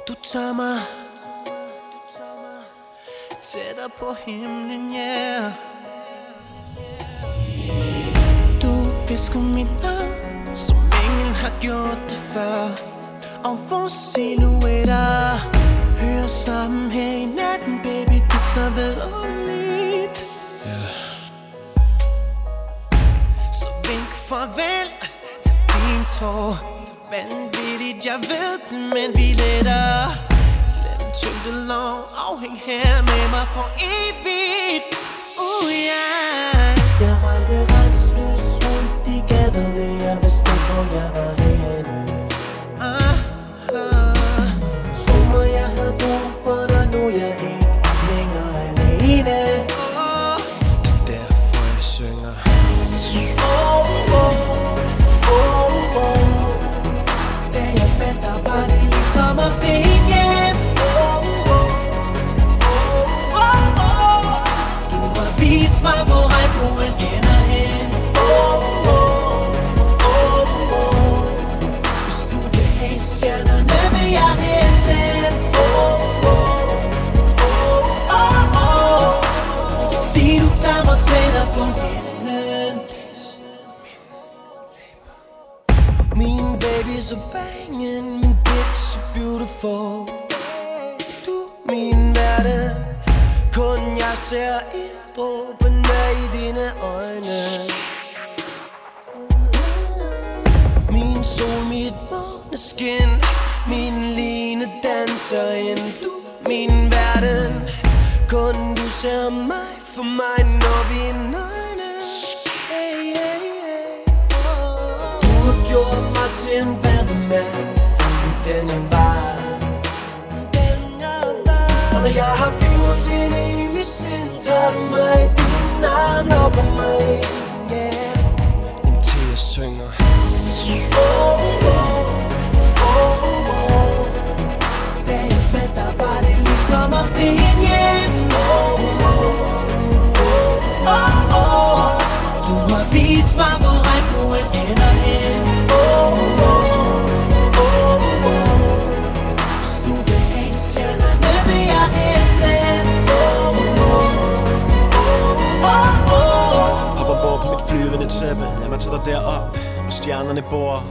Du tager mig tættere på himlen, yeah. Du visker mit navn, som ingen har gjort det før. Og vores silhuetter hører sammen her i natten, baby, det er så vidunderligt. Så vink farvel til din tår. Det er vanvittigt, jeg ved det, men vi letter. Lad den tyngdelov afhæng her med mig for evigt. Yeah. Jeg rendte restløs rundt i gaderne, jeg vidste ikke, hvor jeg var henne. Tro mig, jeg havde brug for dig, nu er jeg ikke længere alene. Derfor jeg synger. Da jeg fandt dig, var det ligesom at finde hjem. Du har vist mig, hvor regnbuen ender hen. Hvis du vil have stjernerne, vil jeg hente dem. Fordi du tager mig tættere på himlen. Min baby så bangin', min bitch så beautiful. Du min verden, kun jeg ser ilddråbene i dine øjne. Min sol, mit måneskin, min line danser ind. Du min verden, kun du ser mig for mig, når vi er nøgne. Hey, hey, hey. Du har gjort mig til en bademand, den er var. Og når jeg har vind i mit sind, tager du mig i din arm op af mig, yeah. Indtil jeg synger. Da jeg fandt dig, var det ligesom at finde hjem. Du har vist mig, hvor regnbuen ender hen. Hvis du vil have stjernerne, vil jeg hente dem. Hop ombord på mit flyvende tæppe, lad mig tage dig derop, hvor stjernerne bor.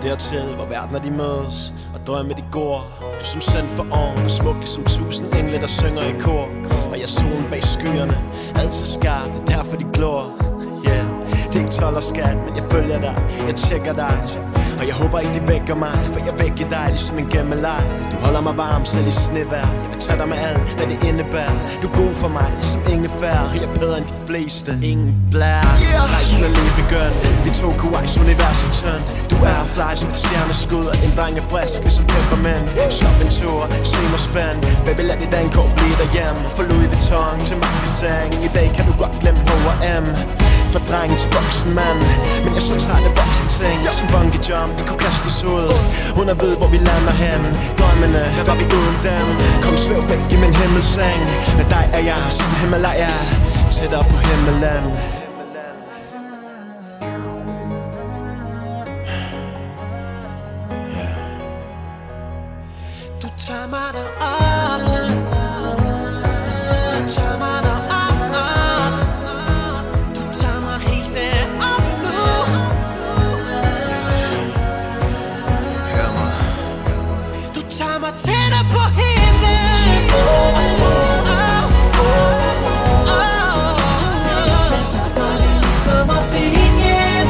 Dertil, hvor verdener de mødes, og drømme de går. Du som sendt for oven, og smukke som 1000 engle, der synger i kor. Og jeg solen bag skyerne, altid skarp, det er derfor de glor. Yeah, det er ikke 12 og skat, men jeg følger dig, jeg tjekker dig. Og jeg håber ikke de vækker mig, for jeg vækker dig ligesom en gemmeleg. Du holder mig varm selv i snevejr, jeg vil tage dig med alt, hvad det indebærer. Du er god for mig, ligesom ingefær, og jeg er bedre end de fleste. Ingen blær, rejsen er lige begyndt. Vi tog Kuwais universet tønt. Du er fly som et stjerneskud, og en dreng er frisk ligesom peppermint. Shop en tur, se mig spændt. Baby lad dit dankort blive derhjemme. Fra Louis Vuitton til Marquisang. I dag kan du godt glemme H&M. Fra dreng til voksen mand, men jeg er så træt af voksen ting. Som bungee jump, vi kunne kaste os ud, uden at vide hvor vi lander hen. Drømmene, hvad var vi uden dem? Kom svæv væk i min himmelseng. Med dig er jeg som Himalaya, tættere på himmelen. Du tager mig derop, du tager mig derop, du tager mig helt derop nu. Hør mig. Du tager mig tættere på himlen. Var det ligesom at finde hjem.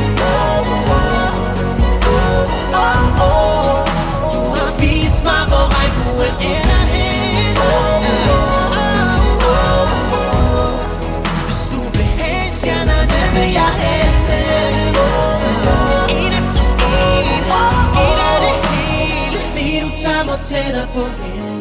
Du har vist mig, hvor regnbuen ender hen. Hvis du vil have stjernerne, vil jeg hente dem. En efter en, et af det hele. Fordi du tager mig tættere på himlen.